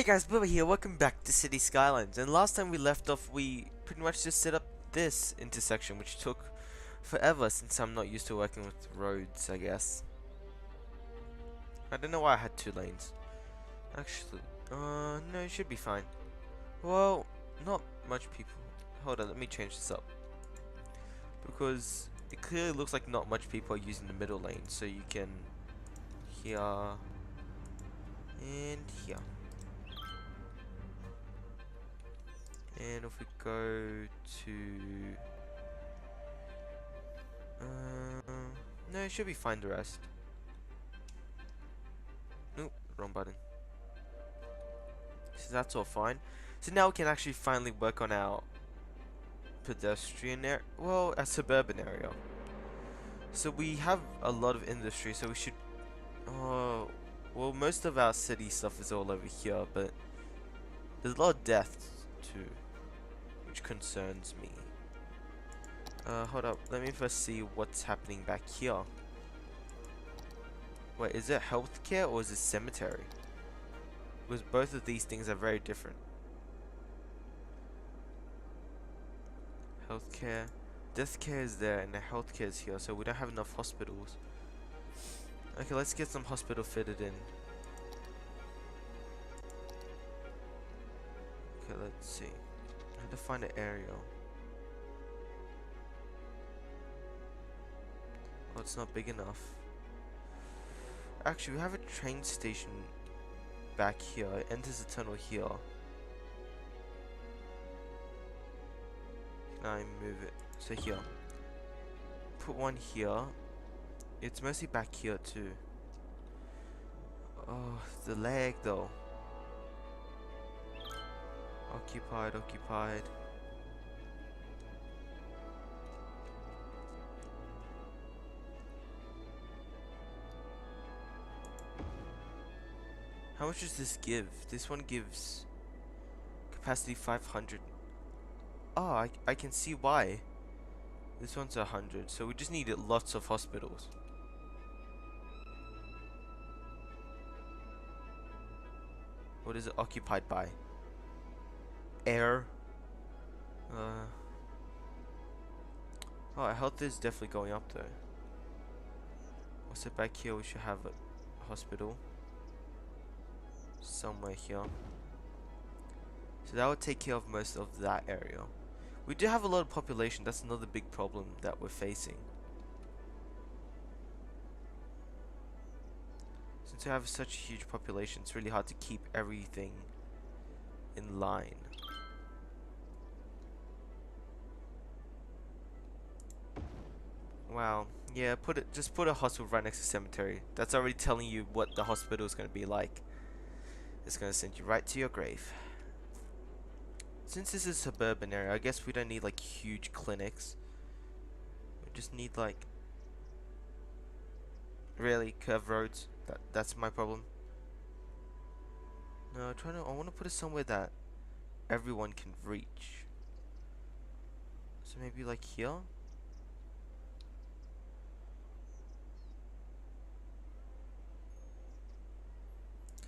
guys, Bubba here, welcome back to City Skylines, and last time we left off we pretty much just set up this intersection which took forever since I'm not used to working with roads, I guess. I don't know why I had 2 lanes. Actually, no, it should be fine. Well, not much people. Hold on, let me change this up. Because it clearly looks like not much people are using the middle lane, so you can here and here. And if we go to no, it should be fine the rest. Nope, wrong button. So that's all fine. So now we can actually finally work on our pedestrian area, well, a suburban area. So we have a lot of industry, so we should well, most of our city stuff is all over here, but there's a lot of deaths too, which concerns me. Hold up, let me first see what's happening back here. Wait, is it healthcare or is it cemetery? Because both of these things are very different. Healthcare, death care is there and the healthcare is here, so we don't have enough hospitals. Okay, let's get some hospital fitted in. Okay, let's see. I had to find an aerial. Oh, it's not big enough. Actually, we have a train station back here. It enters the tunnel here. Can I move it? So here. Put one here. It's mostly back here too. Oh, the lag though. Occupied, occupied. How much does this give? This one gives capacity 500. Oh, I can see why. This one's 100, so we just needed lots of hospitals. What is it occupied by? Air. Oh, our health is definitely going up though. What's it back here? We should have a hospital somewhere here. So that would take care of most of that area. We do have a lot of population. That's another big problem that we're facing. Since we have such a huge population, it's really hard to keep everything in line. Wow. Yeah, just put a hospital right next to cemetery. That's already telling you what the hospital is going to be like. It's going to send you right to your grave. Since this is a suburban area, I guess we don't need like huge clinics. We just need like really curved roads. That's my problem. No, I want to put it somewhere that everyone can reach. So maybe like here.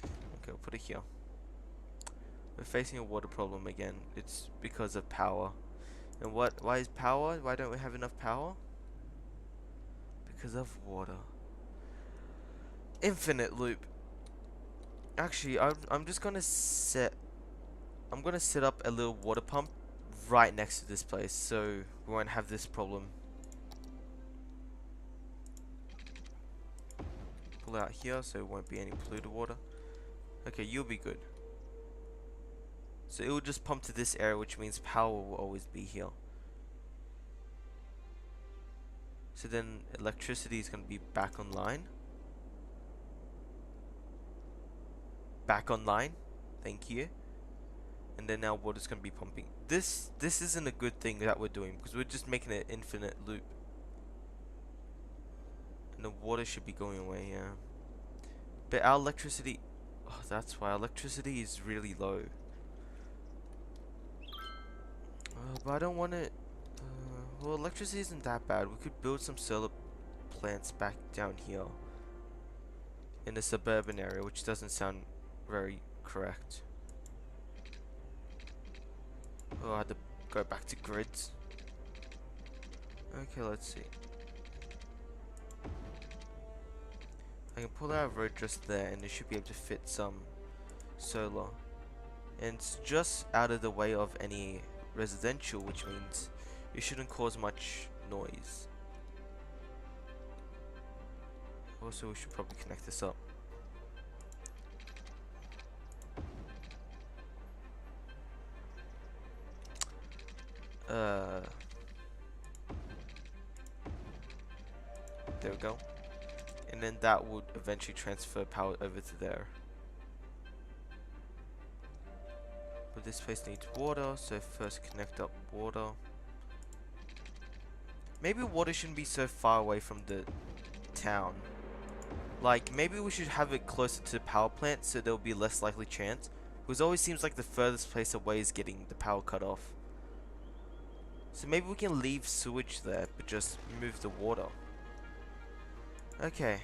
Okay, we'll put it here. We're facing a water problem again. It's because of power. And why is power? Why don't we have enough power? Because of water. Infinite loop. Actually, I'm just gonna set up a little water pump right next to this place, so we won't have this problem. Pull out here, so it won't be any polluted water. Okay, you'll be good. So it will just pump to this area, which means power will always be here. So then electricity is going to be back online. Back online. Thank you. And then now water's going to be pumping. This isn't a good thing that we're doing, because we're just making an infinite loop. And the water should be going away, yeah. But our electricity... Oh, that's why. Electricity is really low. But I don't want it. Well, electricity isn't that bad. We could build some solar plants back down here in the suburban area, which doesn't sound very correct. Oh, I had to go back to grids. Okay, let's see. I can pull out a road just there and it should be able to fit some solar. And it's just out of the way of any residential, which means it shouldn't cause much noise. Also, we should probably connect this up. There we go. And then that would eventually transfer power over to there. But this place needs water, so first connect up water. Maybe water shouldn't be so far away from the town. Like, maybe we should have it closer to the power plant so there'll be less likely chance. Because it always seems like the furthest place away is getting the power cut off. So maybe we can leave sewage there, but just move the water. Okay.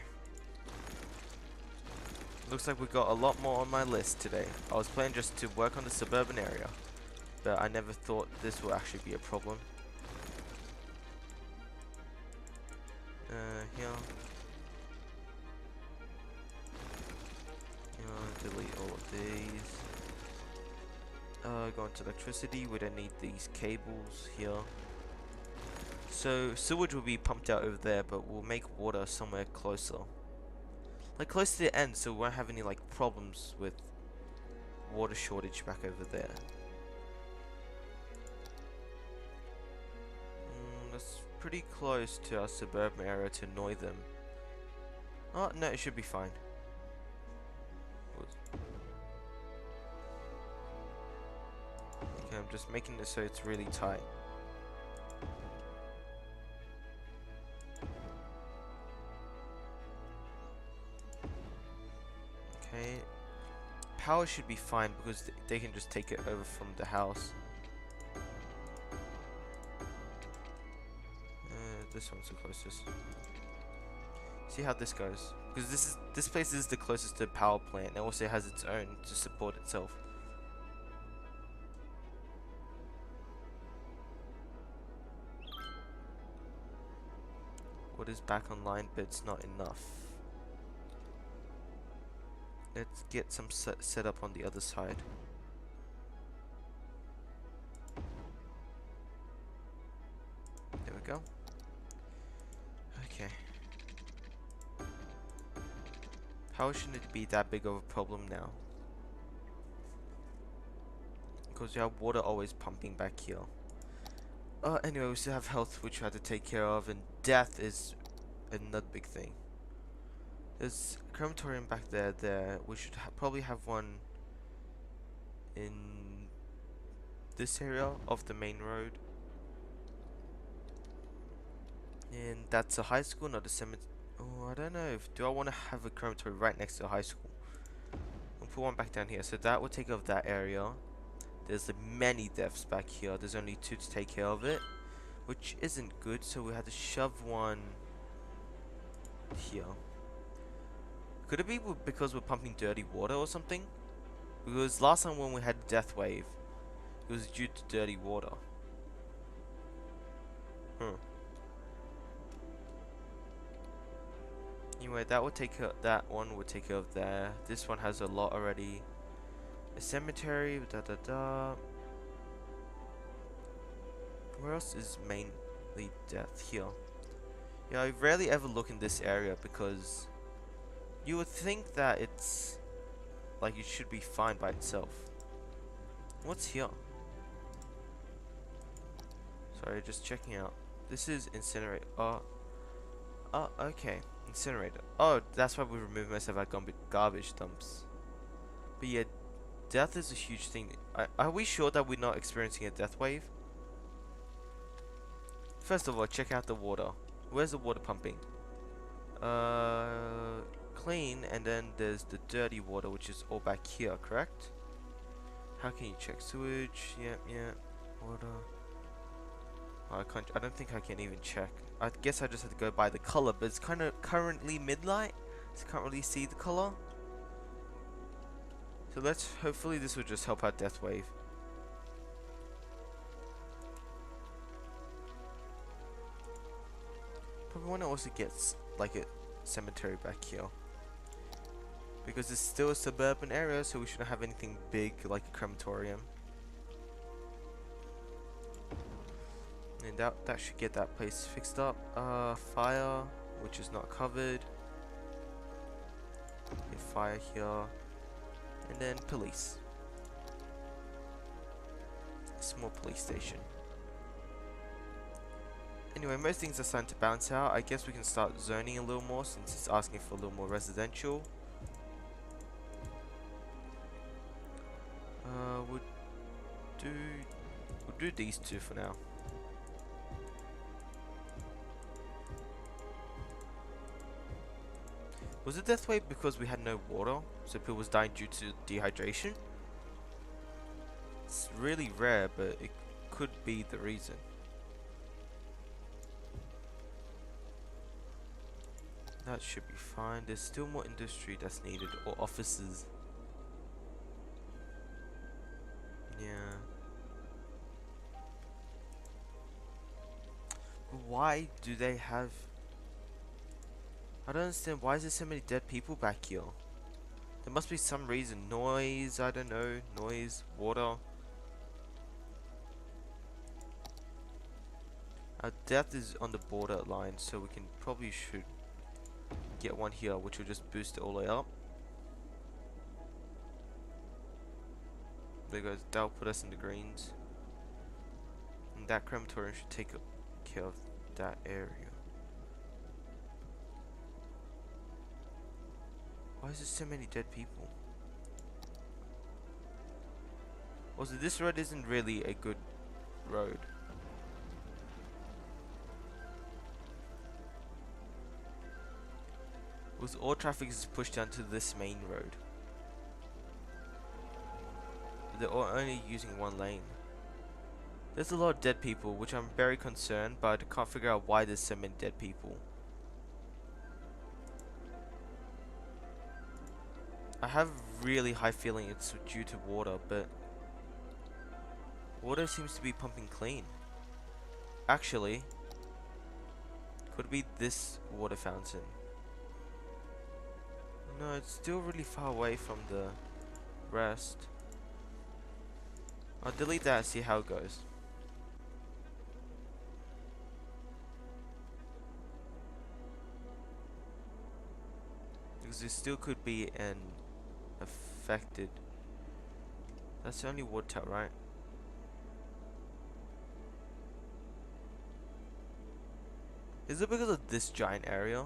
Looks like we got a lot more on my list today. I was planning just to work on the suburban area, but I never thought this would actually be a problem. Here. Delete all of these. Go into electricity. We don't need these cables here. So sewage will be pumped out over there, but we'll make water somewhere closer. Like close to the end, so we won't have any like problems with water shortage back over there. That's pretty close to our suburban area to annoy them. Oh no, it should be fine. Okay, I'm just making it so it's really tight. Okay, power should be fine because they can just take it over from the house. This one's the closest. See how this goes, because this place is the closest to the power plant and also has its own to support itself. What is back online, but it's not enough. Let's get some set up on the other side. There we go. Okay. How shouldn't it be that big of a problem now? Because we have water always pumping back here. Anyway, we still have health, which we have to take care of, and death is another big thing. There's a crematorium back there. We should probably have one in this area of the main road. And that's a high school, not a cemetery. Oh, I don't know. Do I want to have a crematorium right next to a high school? I'll put one back down here. So that will take care of that area. There's many deaths back here. There's only 2 to take care of it, which isn't good. So we had to shove one here. Could it be because we're pumping dirty water or something? Because last time when we had a death wave, it was due to dirty water. Anyway, that will take care. That one will take care of there. This one has a lot already. A cemetery. Where else is mainly death? Here. Yeah, I rarely ever look in this area because you would think that it's like it should be fine by itself. What's here? Sorry, just checking out. This is incinerator. Oh, okay. Incinerator. Oh, that's why we removed most of our garbage dumps. But yeah, death is a huge thing. Are we sure that we're not experiencing a death wave? First of all, check out the water. Where's the water pumping? Clean, and then there's the dirty water, which is all back here, correct? How can you check sewage? Yeah. Water. Oh, I don't think I can even check. I guess I just have to go by the color, but it's kind of currently midnight, so I can't really see the color. So hopefully this will just help our death wave. we want to also get like a cemetery back here. Because it's still a suburban area, so we shouldn't have anything big like a crematorium. And that should get that place fixed up. Fire, which is not covered. Okay, fire here. And then police. A small police station. Anyway, most things are starting to balance out. I guess we can start zoning a little more since it's asking for a little more residential. We'll do these two for now. Was it death wave because we had no water, so people was dying due to dehydration? It's really rare, but it could be the reason. That should be fine. There's still more industry that's needed, or offices. Yeah. Why do they have... I don't understand, why is there so many dead people back here? There must be some reason. Noise, I don't know. Noise, water. Our death is on the borderline, so we can probably should get one here, which will just boost it all the way up. There goes, that'll put us in the greens. And that crematorium should take care of that area. Why is there so many dead people? Also, this road isn't really a good road. Because all traffic is pushed down to this main road. But they're all only using one lane. There's a lot of dead people, which I'm very concerned, but I can't figure out why there's so many dead people. I have a really high feeling it's due to water, but water seems to be pumping clean. Actually, could be this water fountain. No, it's still really far away from the rest. I'll delete that and see how it goes. Because there still could be an affected. That's the only water tower, right? Is it because of this giant area?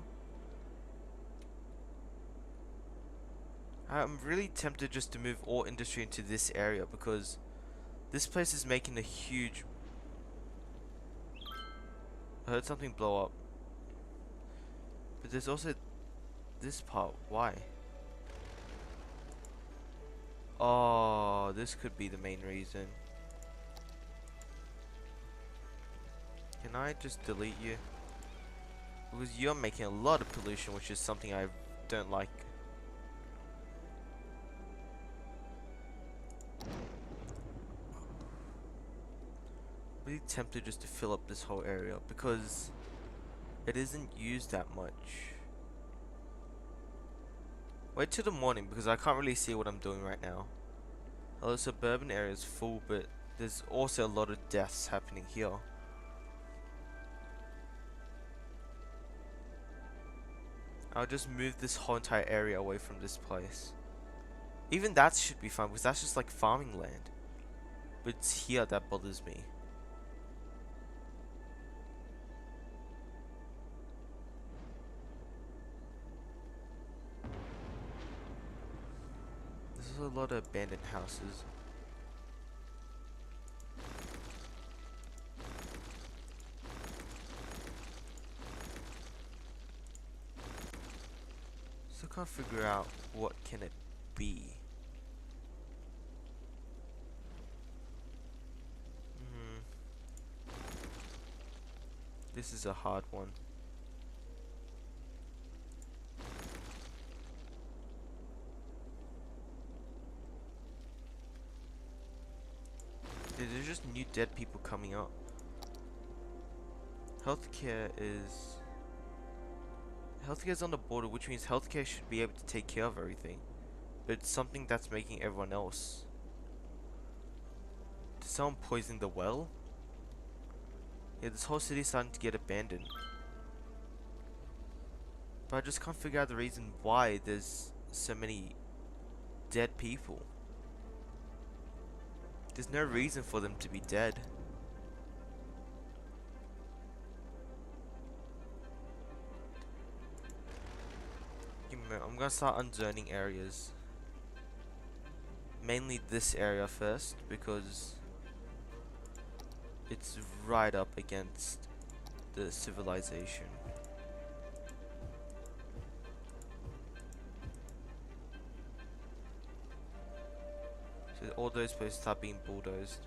I'm really tempted just to move all industry into this area because this place is making a huge... I heard something blow up. But there's also this part. Why? Oh, this could be the main reason. Can I just delete you? Because you're making a lot of pollution, which is something I don't like. Really tempted just to fill up this whole area because it isn't used that much. Wait till the morning because I can't really see what I'm doing right now. The suburban area is full, but there's also a lot of deaths happening here. I'll just move this whole entire area away from this place. Even that should be fine because that's just like farming land. But it's here that bothers me. There's a lot of abandoned houses. So I can't figure out what can it be. This is a hard one. There's just new dead people coming up. Healthcare is Healthcare is on the border, which means healthcare should be able to take care of everything. But it's something that's making everyone else. Did someone poison the well? Yeah, this whole city's starting to get abandoned. But I just can't figure out the reason why there's so many dead people. There's no reason for them to be dead. Give me a minute, I'm gonna start unzoning areas. Mainly this area first, because it's right up against the civilization. So all those places start being bulldozed.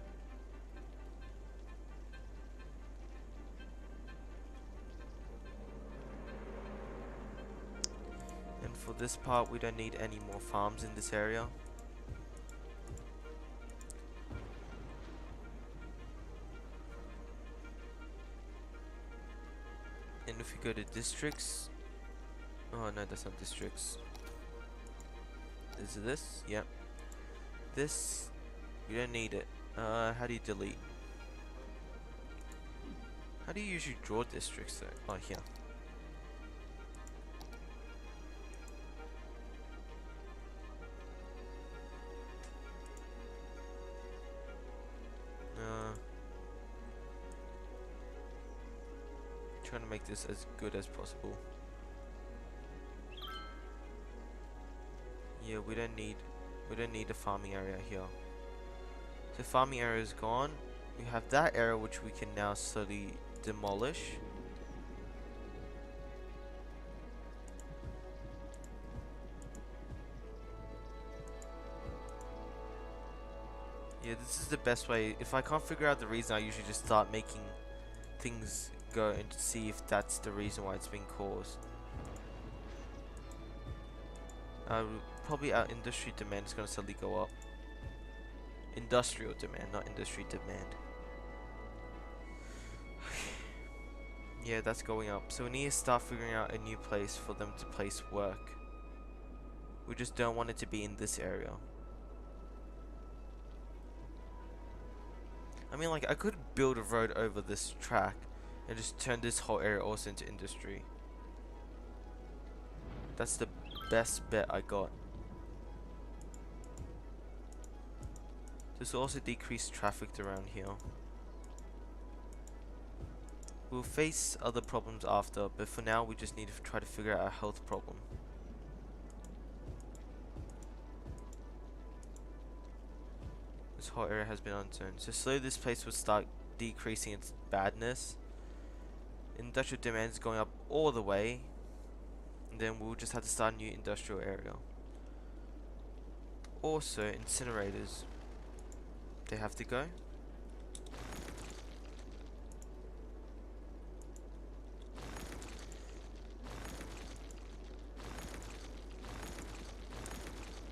And for this part, we don't need any more farms in this area. And if we go to districts, oh no, that's not districts. Is it this? Yep. This, we don't need it. How do you delete? How do you usually draw districts though? Oh, here. Trying to make this as good as possible. Yeah, we don't need a farming area here. The farming area is gone. We have that area which we can now slowly demolish. Yeah, this is the best way. If I can't figure out the reason, I usually just start making things go and see if that's the reason why it's being caused. Probably our industry demand is going to suddenly go up. Industrial demand, not industry demand. Yeah, that's going up. So we need to start figuring out a new place for them to place work. We just don't want it to be in this area. I mean, like, I could build a road over this track and just turn this whole area also into industry. That's the best bet I got. This will also decrease traffic around here. We'll face other problems after, but for now we just need to try to figure out our health problem. This whole area has been unzoned. So slowly this place will start decreasing its badness. Industrial demand is going up all the way. And then we'll just have to start a new industrial area. Also, incinerators. They have to go.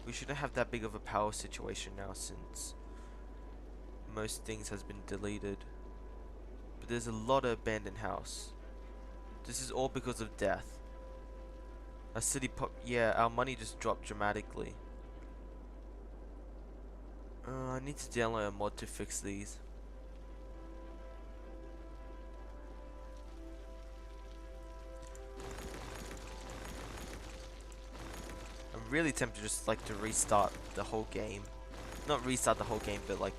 We shouldn't have that big of a power situation now since most things has been deleted. But there's a lot of abandoned house. This is all because of death. A city pop, yeah, our money just dropped dramatically. I need to download a mod to fix these. I'm really tempted just like to restart the whole game. Not restart the whole game, but like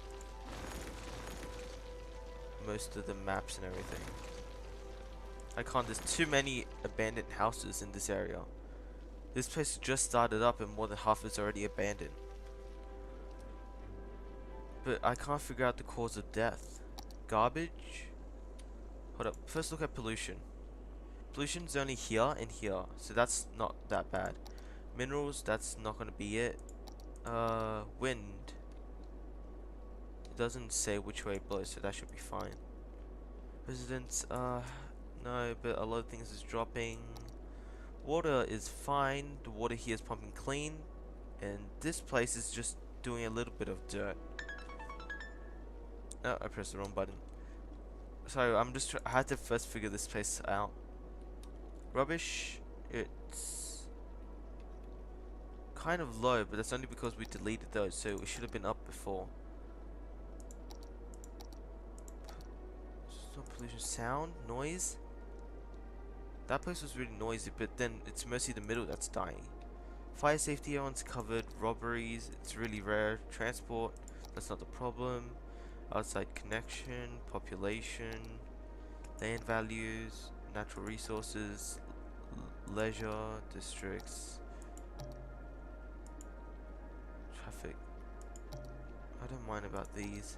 most of the maps and everything. I can't, there's too many abandoned houses in this area. This place just started up and more than half is already abandoned. But I can't figure out the cause of death. Garbage? Hold up, first look at pollution. Pollution's only here and here, so that's not that bad. Minerals, that's not gonna be it. Wind. It doesn't say which way it blows, so that should be fine. Residents, no, but a lot of things is dropping. Water is fine, the water here is pumping clean. And this place is just doing a little bit of dirt. Oh, I pressed the wrong button. So I'm just I had to first figure this place out. Rubbish It's kind of low, but that's only because we deleted those, so it should have been up before. Stop pollution, sound, noise. That place was really noisy, but then it's mostly the middle that's dying. Fire safety, everyone's covered. Robberies, it's really rare. Transport, that's not the problem. Outside connection, population, land values, natural resources, leisure, districts, traffic. I don't mind about these.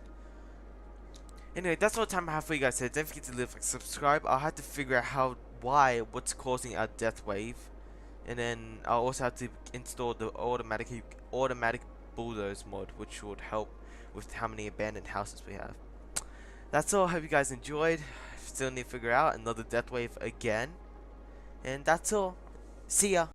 Anyway, that's all the time I have for you guys today. Don't forget to leave, like, subscribe. I'll have to figure out what's causing our death wave. And then I'll also have to install the automatic bulldoze mod, which would help with how many abandoned houses we have. That's all. Hope you guys enjoyed. Still need to figure out another death wave again. And that's all. See ya.